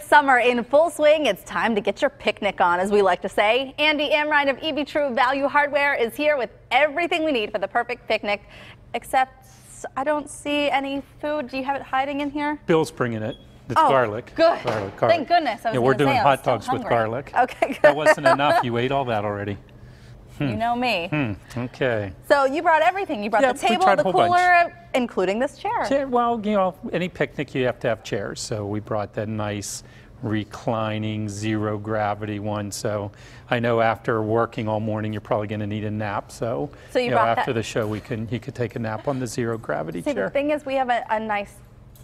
summer in full swing. It's time to get your picnic on, as we like to say. Andy Amrhein of Evey True Value Hardware is here with everything we need for the perfect picnic, except I don't see any food. Do you have it hiding in here? Bill's bringing it. It's garlic. Good. Garlic. Thank goodness. I was we're doing say, hot dogs with garlic. Okay, good. That wasn't enough. You ate all that already. You know me. Okay. So you brought everything. You brought the table, the cooler, including this chair. Well, you know, any picnic you have to have chairs. So we brought that nice reclining zero gravity one. So I know after working all morning you're probably going to need a nap. So you know, after the show you could take a nap on the zero gravity chair. The thing is, we have a nice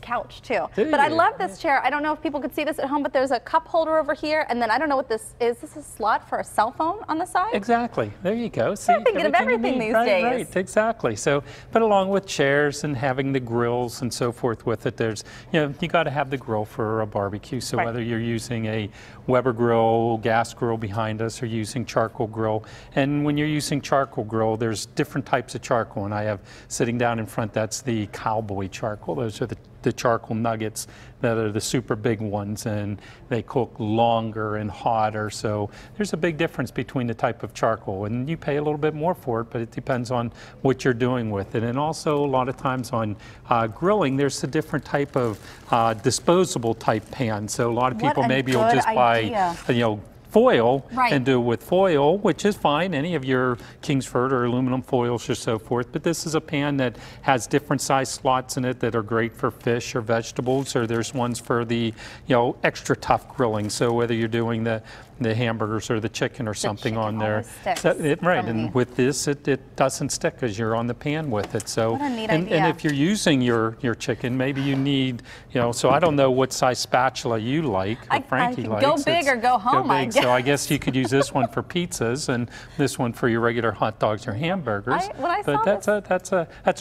couch too. But I love this chair. I don't know if people could see this at home, but there's a cup holder over here, and then I don't know what this is. This is a slot for a cell phone on the side? Exactly. There you go. See, I'm thinking of everything these days. Right, exactly. So, but along with chairs and having the grills and so forth with it, there's, you know, you got to have the grill for a barbecue. So whether you're using a Weber grill, gas grill behind us, or using charcoal grill, and when you're using charcoal grill, there's different types of charcoal, and I have sitting down in front, that's the cowboy charcoal. Those are the charcoal nuggets that are the super big ones, and they cook longer and hotter. So there's a big difference between the type of charcoal, and you pay a little bit more for it, but it depends on what you're doing with it. And also a lot of times on grilling, there's a different type of disposable type pan. So a lot of people maybe will just buy, you know, foil and do it with foil, which is fine, any of your Kingsford or aluminum foils or so forth, but this is a pan that has different size slots in it that are great for fish or vegetables, or there's ones for the, you know, extra tough grilling. So whether you're doing the hamburgers or the chicken or something on there. And with this it doesn't stick because you're on the pan with it. So and if you're using your chicken, maybe you need, you know, so I don't know what size spatula you like or Frankie likes. Go big or go home. Go big. So I guess you could use this one for pizzas and this one for your regular hot dogs or hamburgers. But that's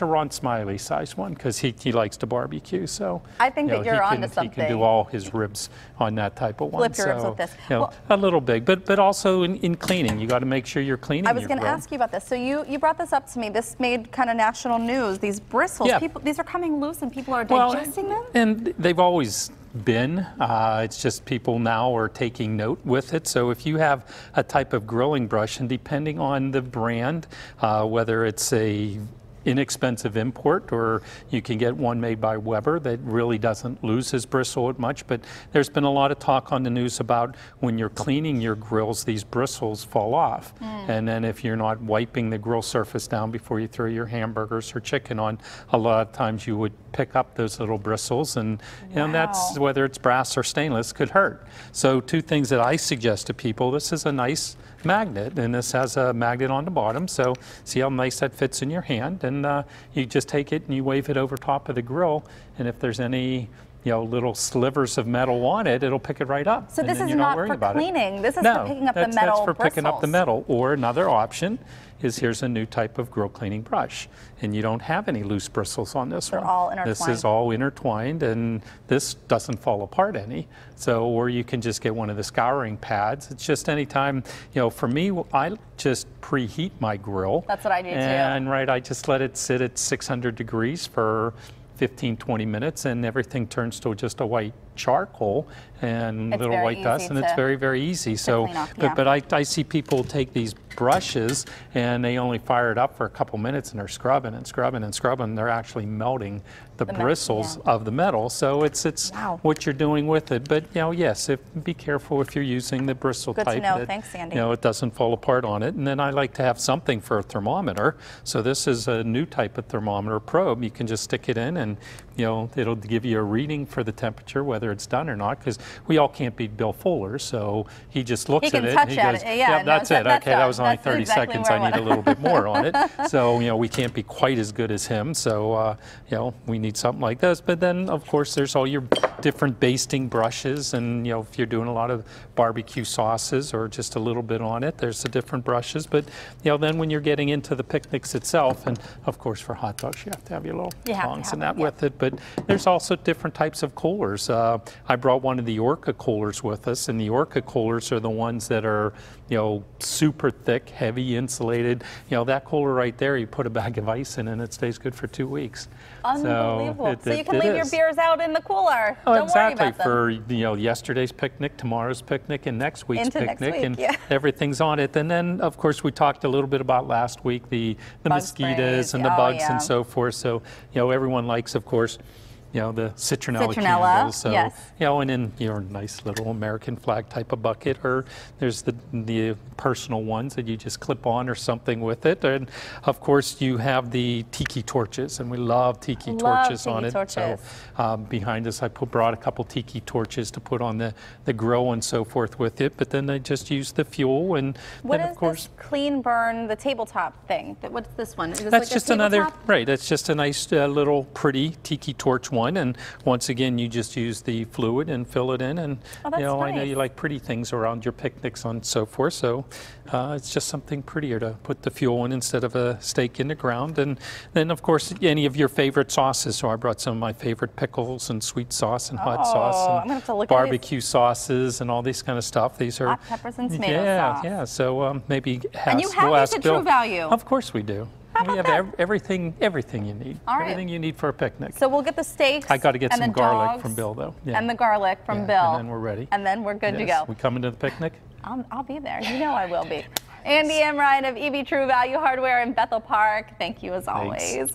a Ron Smiley size one because he likes to barbecue. So I think that you're onto something. He can do all his ribs on that type of one. Flip your ribs with this. You know, a little big, but also in cleaning, you got to make sure you're cleaning. I was going to ask you about this. So you brought this up to me. This made kind of national news. These bristles, these are coming loose, and people are digesting them. And they've always been. It's just people now are taking note with it. So if you have a type of grilling brush, and depending on the brand, whether it's a inexpensive import or you can get one made by Weber that really doesn't lose his bristle much, but there's been a lot of talk on the news about when you're cleaning your grills, these bristles fall off. And then if you're not wiping the grill surface down before you throw your hamburgers or chicken on, a lot of times you would pick up those little bristles, and you know, that's whether it's brass or stainless could hurt. So two things that I suggest to people: this is a nice magnet, and this has a magnet on the bottom, so see how nice that fits in your hand, and you just take it and you wave it over top of the grill, and if there's any, you know, little slivers of metal on it, it'll pick it right up. So this is not for cleaning. This is for picking up the metal. That's for picking up the metal. Or another option is here's a new type of grill cleaning brush, and you don't have any loose bristles on this one. They're all intertwined. This is all intertwined, and this doesn't fall apart any. So, or you can just get one of the scouring pads. It's just anytime, you know, for me, I just preheat my grill. That's what I do too. And I just let it sit at 600 degrees for 15-20 minutes, and everything turns to just a white charcoal and little white dust, and it's very, very easy. So, but I see people take these brushes and they only fire it up for a couple minutes, and they're scrubbing and scrubbing and scrubbing. They're actually melting the bristles of the metal. So it's what you're doing with it. But you know, yes, be careful if you're using the bristle type. Good to know. Thanks, Andy. You know, it doesn't fall apart on it. And then I like to have something for a thermometer. So this is a new type of thermometer probe. You can just stick it in, and you know, it'll give you a reading for the temperature, whether it's done or not, because we all can't beat Bill Fuller, so he just looks at it and he goes, yeah, that's it. Okay, that was only 30 seconds. I need a little bit more on it. So, you know, we can't be quite as good as him. So, you know, we need something like this. But then, of course, there's all your different basting brushes, and, you know, if you're doing a lot of barbecue sauces or just a little bit on it, there's the different brushes. But, you know, then when you're getting into the picnics itself, and of course for hot dogs, you have to have your little tongs and that with it. But there's also different types of coolers. I brought one of the Orca coolers with us, and the Orca coolers are the ones that are, you know, super thick, heavy, insulated. You know, that cooler right there, you put a bag of ice in and it stays good for 2 weeks. Unbelievable. So you can leave your beers out in the cooler. Oh, Don't worry exactly. about them. For yesterday's picnic, tomorrow's picnic, and next week's Into next picnic, week, and yeah. everything's on it. And then, of course, we talked a little bit about last week the Bug mosquitoes sprays. and the Oh, bugs yeah. and so forth. So everyone likes, of course, the citronella Citronella, candles. So, yes. and in your nice little American flag type of bucket, or there's the personal ones that you just clip on or something with it. And of course, you have the tiki torches, and we love tiki torches on it. Torches. So behind us, I brought a couple tiki torches to put on the grill and so forth with it. But then I just use the fuel, and What then is of course. this clean burn, the tabletop thing? What's this one? Is this That's like just a another, tabletop? right, that's just a nice little pretty tiki torch one. And once again, you just use the fluid and fill it in. And, Oh, that's I know nice. you like pretty things around your picnics and so forth. So it's just something prettier to put the fuel in instead of a stake in the ground. And then, of course, any of your favorite sauces. So I brought some of my favorite pickles and sweet sauce and hot sauce I'm and gonna have to look at barbecue sauces and all these kind of stuff. These are Hot peppers and tomato sauce. Yeah. So maybe And you have we'll these ask at Bill. True Value. Of course we do. How We about have that? everything you need. All right. Everything you need for a picnic. So we'll get the steaks. I got to get and some the garlic dogs from Bill, though. Yeah. And the garlic from Yeah, Bill. and then we're ready. And then we're good to Yes. go. We coming to the picnic? I'll be there. You know I will be. Andy Amrhein of Evey True Value Hardware in Bethel Park. Thank you as always.